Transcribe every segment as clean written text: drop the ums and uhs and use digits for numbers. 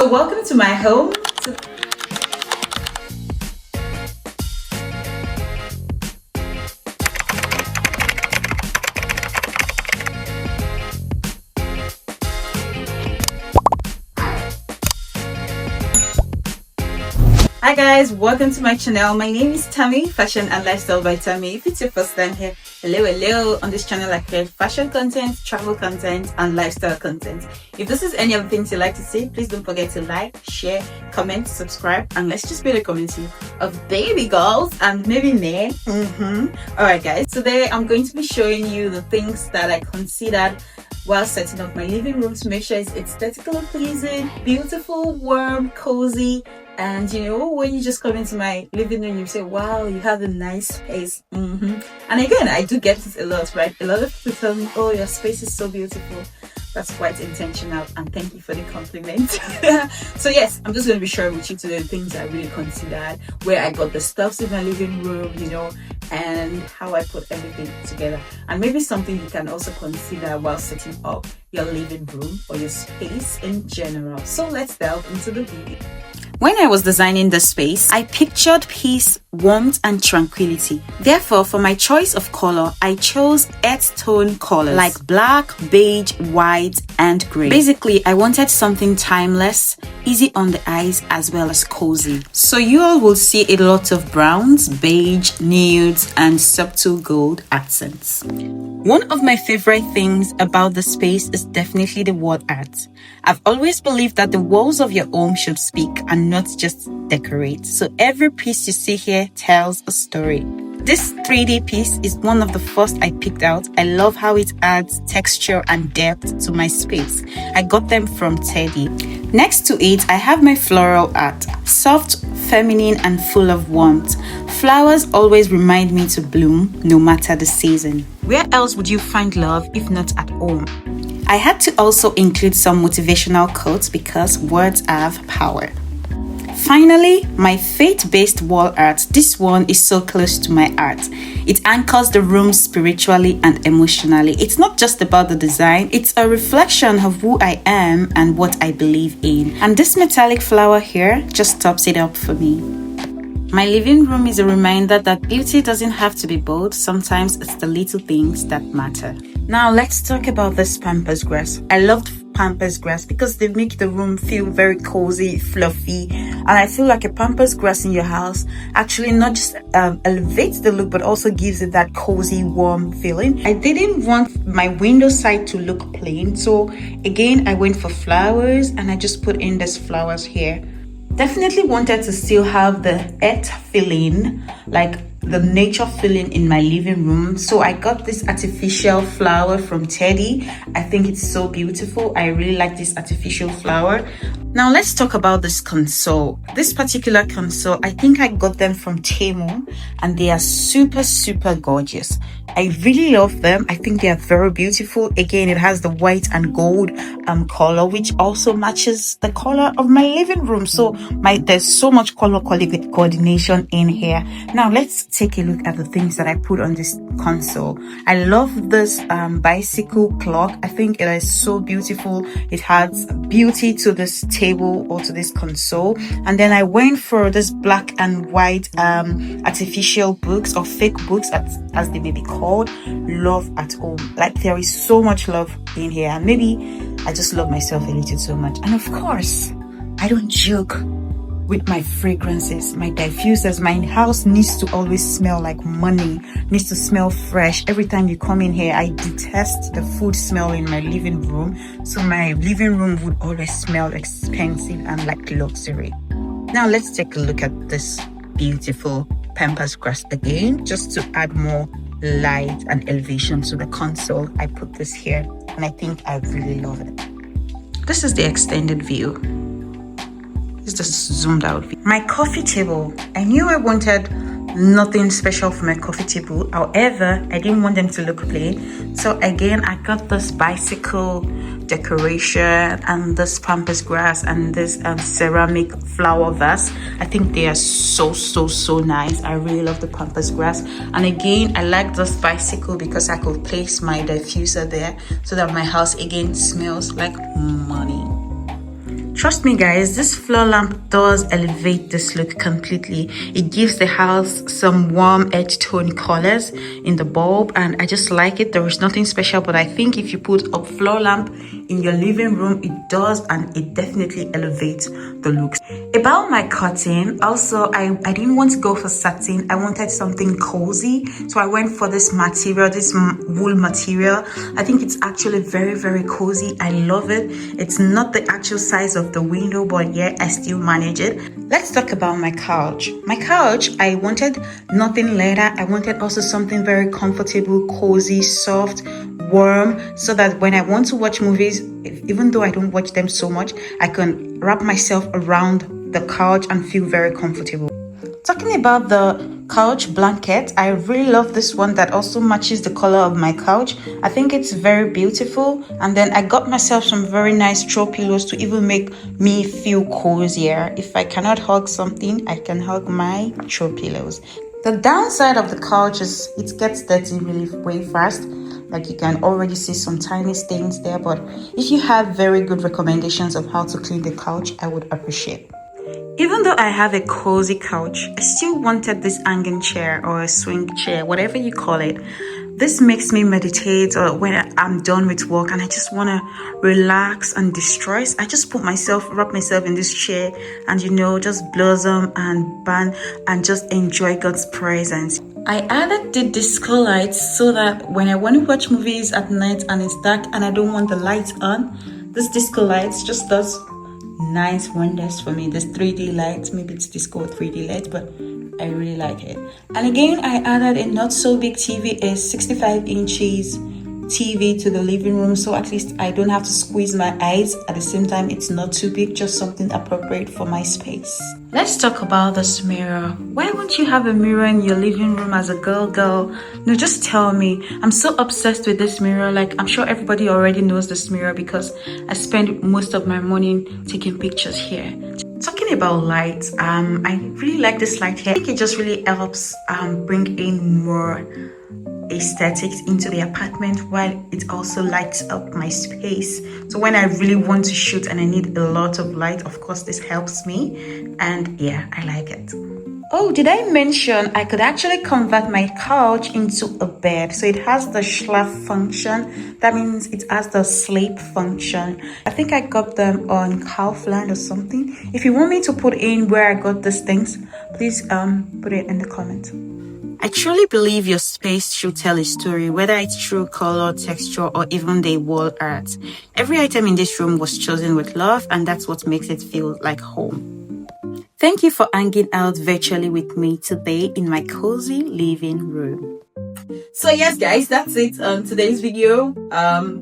Welcome to my home. Hi guys, welcome to my channel. My name is Tammy, Fashion and Lifestyle by Tammy. If it's your first time here, hello. On this channel I create fashion content, travel content and lifestyle content. If this is any of the things you like to see, please don't forget to like, share, comment, subscribe, and let's just build a community of baby girls and maybe men. Alright guys, today I'm going to be showing you the things that I considered while setting up my living room to make sure it's aesthetically pleasing, beautiful, warm, cozy. And you know, when you just come into my living room, you say, wow, you have a nice space. And again, I do get this a lot, right? A lot of people tell me, oh, your space is so beautiful. That's quite intentional, and thank you for the compliment. So yes, I'm just going to be sharing with you today the things I really considered, where I got the stuffs in my living room, you know, and how I put everything together. And maybe something you can also consider while setting up your living room or your space in general. So let's delve into the video. When I was designing the space, I pictured peace, warmth, and tranquility. Therefore, for my choice of color, I chose earth tone colors like black, beige, white, and gray. Basically, I wanted something timeless, easy on the eyes, as well as cozy. So you all will see a lot of browns, beige, nudes, and subtle gold accents. One of my favorite things about the space is definitely the wall art. I've always believed that the walls of your home should speak and not just decorate. So every piece you see here tells a story. This 3D piece is one of the first I picked out. I love how it adds texture and depth to my space. I got them from Teddy. Next to it, I have my floral art. Soft, feminine, and full of warmth. Flowers always remind me to bloom no matter the season. Where else would you find love if not at home? I had to also include some motivational quotes because words have power. Finally, my faith-based wall art. This one is so close to my heart. It anchors the room spiritually and emotionally. It's not just about the design, it's a reflection of who I am and what I believe in. And this metallic flower here just tops it up for me. My living room is a reminder that beauty doesn't have to be bold. Sometimes it's the little things that matter. Now let's talk about this pampas grass. I loved pampas grass because they make the room feel very cozy, fluffy, and I feel like a pampas grass in your house actually not just elevates the look but also gives it that cozy, warm feeling. I didn't want my window side to look plain, so again I went for flowers and I just put in these flowers here. Definitely wanted to still have the earth feeling, like the nature feeling in my living room. So I got this artificial flower from Teddy. I think it's so beautiful. I really like this artificial flower. Now let's talk about this console. This particular console, I think I got them from Temu and they are super gorgeous. I really love them. I think they are very beautiful. Again, it has the white and gold color, which also matches the color of my living room. So there's so much color coordination in here. Now let's take a look at the things that I put on this console. I love this bicycle clock. I think it is so beautiful. It adds beauty to this table or to this console. And then I went for this black and white artificial books or fake books as they may be called. Love at home. Like there is so much love in here, and maybe I just love myself a little too much. And of course, I don't joke with my fragrances, my diffusers. My house needs to always smell like money, needs to smell fresh. Every time you come in here, I detest the food smell in my living room. So my living room would always smell expensive and like luxury. Now let's take a look at this beautiful pampas grass again, just to add more light and elevation to the console. I put this here and I think I really love it. This is the extended view. It's just zoomed out view. My coffee table. I knew I wanted nothing special for my coffee table. However, I didn't want them to look plain. So again, I got this bicycle decoration and this pampas grass and this ceramic flower vase. I think they are so nice. I really love the pampas grass. And again, I like this bicycle because I could place my diffuser there so that my house again smells like money. Trust me guys, this floor lamp does elevate this look completely. It gives the house some warm edge tone colors in the bulb, and I just like it. There is nothing special, but I think if you put a floor lamp in your living room, it does, and it definitely elevates the looks. About my curtain, also I didn't want to go for satin. I wanted something cozy, so I went for this material, this wool material. I think it's actually very, very cozy. I love it. It's not the actual size of the window, but yeah, I still manage it. Let's talk about my couch. My couch, I wanted nothing leather. I wanted also something very comfortable, cozy, soft, warm, so that when I want to watch movies, even though I don't watch them so much, I can wrap myself around the couch and feel very comfortable. Talking about the couch blanket, I really love this one that also matches the color of my couch. I think it's very beautiful. And then I got myself some very nice throw pillows to even make me feel cozier. If I cannot hug something, I can hug my throw pillows. The downside of the couch is it gets dirty really way fast. Like you can already see some tiny stains there, but if you have very good recommendations of how to clean the couch, I would appreciate. Even though I have a cozy couch, I still wanted this hanging chair or a swing chair, whatever you call it. This makes me meditate, or when I'm done with work and I just want to relax and distress, I just wrap myself in this chair and just blossom and burn and just enjoy God's presence. I added the disco lights so that when I want to watch movies at night and it's dark and I don't want the lights on, this disco lights just does nice wonders for me. This 3D lights, maybe it's disco 3D lights, but I really like it. And again, I added a not so big TV, a 65 inches TV to the living room, so at least I don't have to squeeze my eyes. At the same time, it's not too big, just something appropriate for my space. Let's talk about this mirror. Why won't you have a mirror in your living room as a girl? No, just tell me. I'm so obsessed with this mirror. Like, I'm sure everybody already knows this mirror because I spend most of my morning taking pictures here. Talking about lights, I really like this light here. I think it just really helps bring in more aesthetics into the apartment while it also lights up my space. So when I really want to shoot and I need a lot of light, of course this helps me, and yeah, I like it. Oh, did I mention I could actually convert my couch into a bed? So it has the schlaf function. That means it has the sleep function. I think I got them on Kaufland or something. If you want me to put in where I got these things, please put it in the comment. I truly believe your space should tell a story, whether it's through color, texture, or even the wall art. Every item in this room was chosen with love, and that's what makes it feel like home. Thank you for hanging out virtually with me today in my cozy living room. So yes guys, that's it on today's video,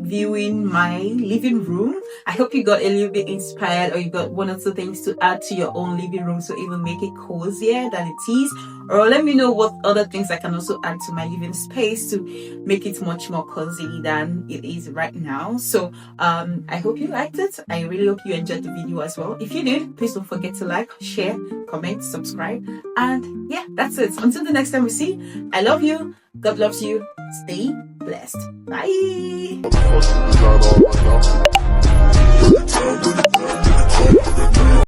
viewing my living room. I hope you got a little bit inspired, or you got one or two things to add to your own living room so even make it cozier than it is, or let me know what other things I can also add to my living space to make it much more cozy than it is right now. So I hope you liked it. I really hope you enjoyed the video as well. If you did, please don't forget to like, share, comment, subscribe, and yeah, that's it. Until the next time we see, I love you. God loves you. Stay blessed. Bye.